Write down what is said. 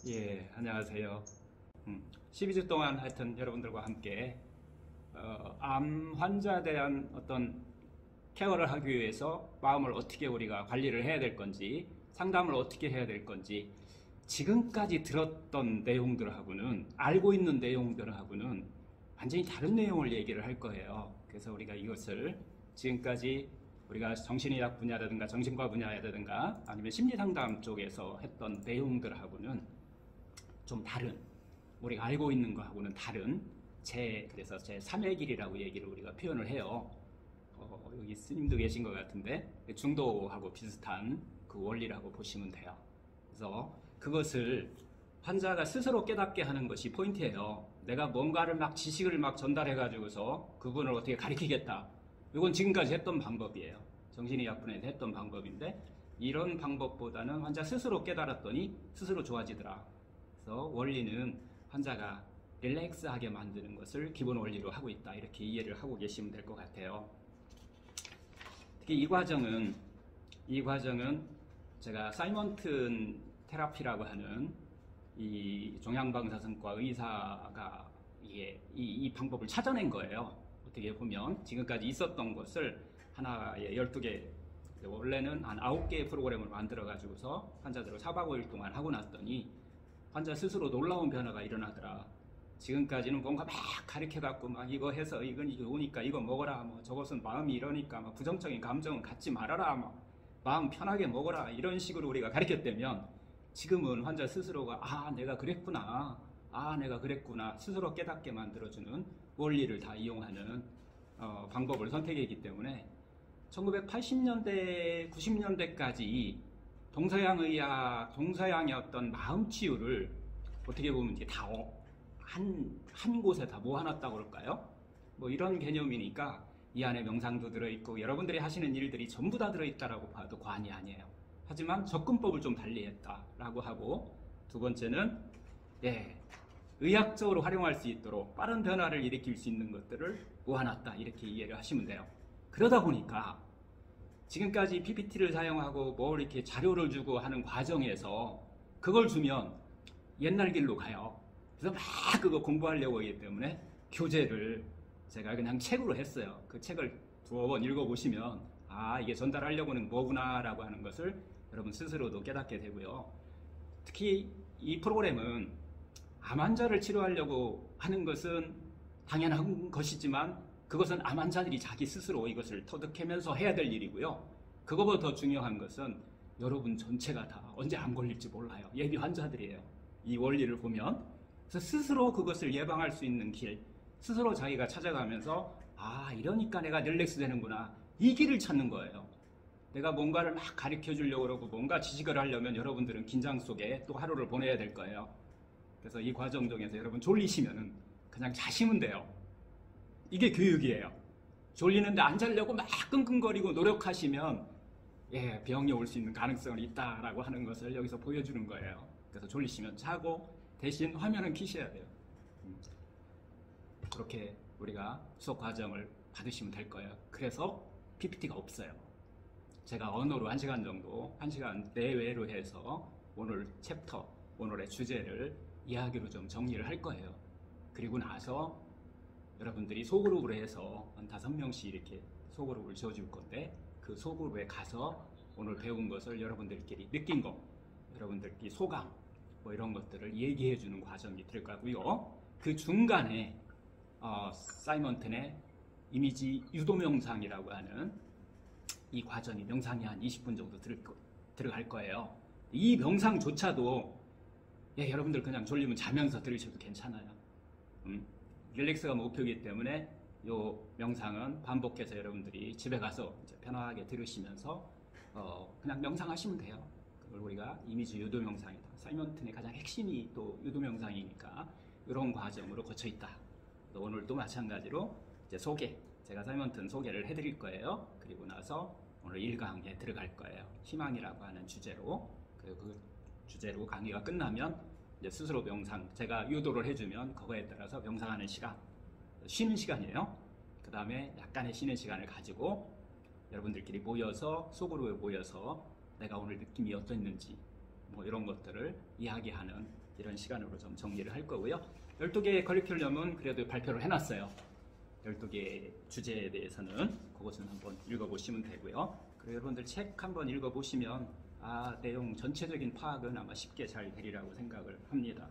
예, 안녕하세요. 12주 동안 하여튼 여러분들과 함께 암 환자에 대한 어떤 케어를 하기 위해서 마음을 어떻게 우리가 관리를 해야 될 건지, 상담을 어떻게 해야 될 건지, 지금까지 들었던 내용들하고는, 알고 있는 내용들하고는 완전히 다른 내용을 얘기를 할 거예요. 그래서 우리가 이것을 지금까지 우리가 정신의학 분야라든가 정신과 분야라든가 아니면 심리상담 쪽에서 했던 내용들하고는 좀 다른, 우리가 알고 있는 거하고는 다른 그래서 제 3의 길이라고 얘기를 우리가 표현을 해요. 여기 스님도 계신 것 같은데 중도하고 비슷한 그 원리라고 보시면 돼요. 그래서 그것을 환자가 스스로 깨닫게 하는 것이 포인트예요. 내가 뭔가를 막 지식을 막 전달해 가지고서 그분을 어떻게 가르치겠다, 이건 지금까지 했던 방법이에요. 정신의학 분야에서 했던 방법인데, 이런 방법보다는 환자 스스로 깨달았더니 스스로 좋아지더라. 그래서 원리는 환자가 릴렉스하게 만드는 것을 기본 원리로 하고 있다, 이렇게 이해를 하고 계시면 될 것 같아요. 특히 이 과정은 제가 사이먼튼 테라피라고 하는 이 종양방사선과 의사가 이 방법을 찾아낸 거예요. 어떻게 보면 지금까지 있었던 것을 하나의 12개, 원래는 한 9개의 프로그램을 만들어 가지고서 환자들을 4박 5일 동안 하고 났더니 환자 스스로 놀라운 변화가 일어나더라. 지금까지는 뭔가 막 가르쳐갖고 막 이거 해서 이건 이거 오니까 이거 먹어라, 뭐 저것은 마음이 이러니까 막 부정적인 감정은 갖지 말아라, 막 마음 편하게 먹어라, 이런 식으로 우리가 가르쳤다면, 지금은 환자 스스로가 내가 그랬구나, 내가 그랬구나 스스로 깨닫게 만들어주는 원리를 다 이용하는 방법을 선택했기 때문에 1980년대 90년대까지 동서양의 어떤 마음 치유를 어떻게 보면 이제 다 한 곳에 다 모아놨다고 그럴까요? 뭐 이런 개념이니까 이 안에 명상도 들어있고 여러분들이 하시는 일들이 전부 다 들어있다라고 봐도 과언이 아니에요. 하지만 접근법을 좀 달리했다라고 하고, 두 번째는 의학적으로 활용할 수 있도록 빠른 변화를 일으킬 수 있는 것들을 모아놨다, 이렇게 이해를 하시면 돼요. 그러다 보니까 지금까지 PPT를 사용하고 뭐 이렇게 자료를 주고 하는 과정에서 그걸 주면 옛날 길로 가요. 그래서 막 그거 공부하려고 하기 때문에 교재를 제가 그냥 책으로 했어요. 그 책을 두어 번 읽어보시면 이게 전달하려고는 뭐구나 라고 하는 것을 여러분 스스로도 깨닫게 되고요. 특히 이 프로그램은 암 환자를 치료하려고 하는 것은 당연한 것이지만, 그것은 암 환자들이 자기 스스로 이것을 터득하면서 해야 될 일이고요. 그거보다 더 중요한 것은 여러분 전체가 다 언제 암 걸릴지 몰라요. 예비 환자들이에요. 이 원리를 보면. 그래서 스스로 그것을 예방할 수 있는 길, 스스로 자기가 찾아가면서 이러니까 내가 릴렉스 되는구나, 이 길을 찾는 거예요. 내가 뭔가를 막 가르쳐 주려고 그러고 뭔가 지식을 하려면 여러분들은 긴장 속에 또 하루를 보내야 될 거예요. 그래서 이 과정 중에서 여러분 졸리시면은 그냥 자시면 돼요. 이게 교육이에요. 졸리는데 안 자려고 막 끙끙거리고 노력하시면 병이 올 수 있는 가능성이 있다라고 하는 것을 여기서 보여주는 거예요. 그래서 졸리시면 자고 대신 화면은 켜셔야 돼요. 그렇게 우리가 수업 과정을 받으시면 될 거예요. 그래서 PPT가 없어요. 제가 언어로 1시간 정도, 1시간 내외로 해서 오늘 챕터, 오늘의 주제를 이야기로 좀 정리를 할 거예요. 그리고 나서 여러분들이 소그룹으로 해서 한 5명씩 이렇게 소그룹을 지어줄 건데, 그 소그룹에 가서 오늘 배운 것을 여러분들끼리 느낀 거, 여러분들끼리 소감, 뭐 이런 것들을 얘기해 주는 과정이 될 거고요. 그 중간에 사이먼튼의 이미지 유도 명상이라고 하는 이 과정이, 명상이 한 20분 정도 들어갈 거예요. 이 명상조차도 여러분들 그냥 졸리면 자면서 들으셔도 괜찮아요. 릴렉스가 목표이기 때문에 이 명상은 반복해서 여러분들이 집에 가서 이제 편하게 들으시면서 그냥 명상하시면 돼요. 그걸 우리가 이미지 유도 명상이다. 사이먼튼의 가장 핵심이 또 유도 명상이니까 이런 과정으로 거쳐 있다. 오늘도 마찬가지로 이제 제가 사이먼튼 소개를 해드릴 거예요. 그리고 나서 오늘 1강에 들어갈 거예요. 희망이라고 하는 주제로. 그리고 그 주제로 강의가 끝나면 이제 스스로 명상, 제가 유도를 해주면 그거에 따라서 명상하는 시간, 쉬는 시간이에요. 그 다음에 약간의 쉬는 시간을 가지고 여러분들끼리 모여서, 소그룹에 모여서 내가 오늘 느낌이 어땠는지 뭐 이런 것들을 이야기하는 이런 시간으로 좀 정리를 할 거고요. 12개의 커리큘럼은 그래도 발표를 해놨어요. 12개의 주제에 대해서는 그것은 한번 읽어보시면 되고요. 그리고 여러분들 책 한번 읽어보시면 내용 전체적인 파악은 아마 쉽게 잘 되리라고 생각을 합니다.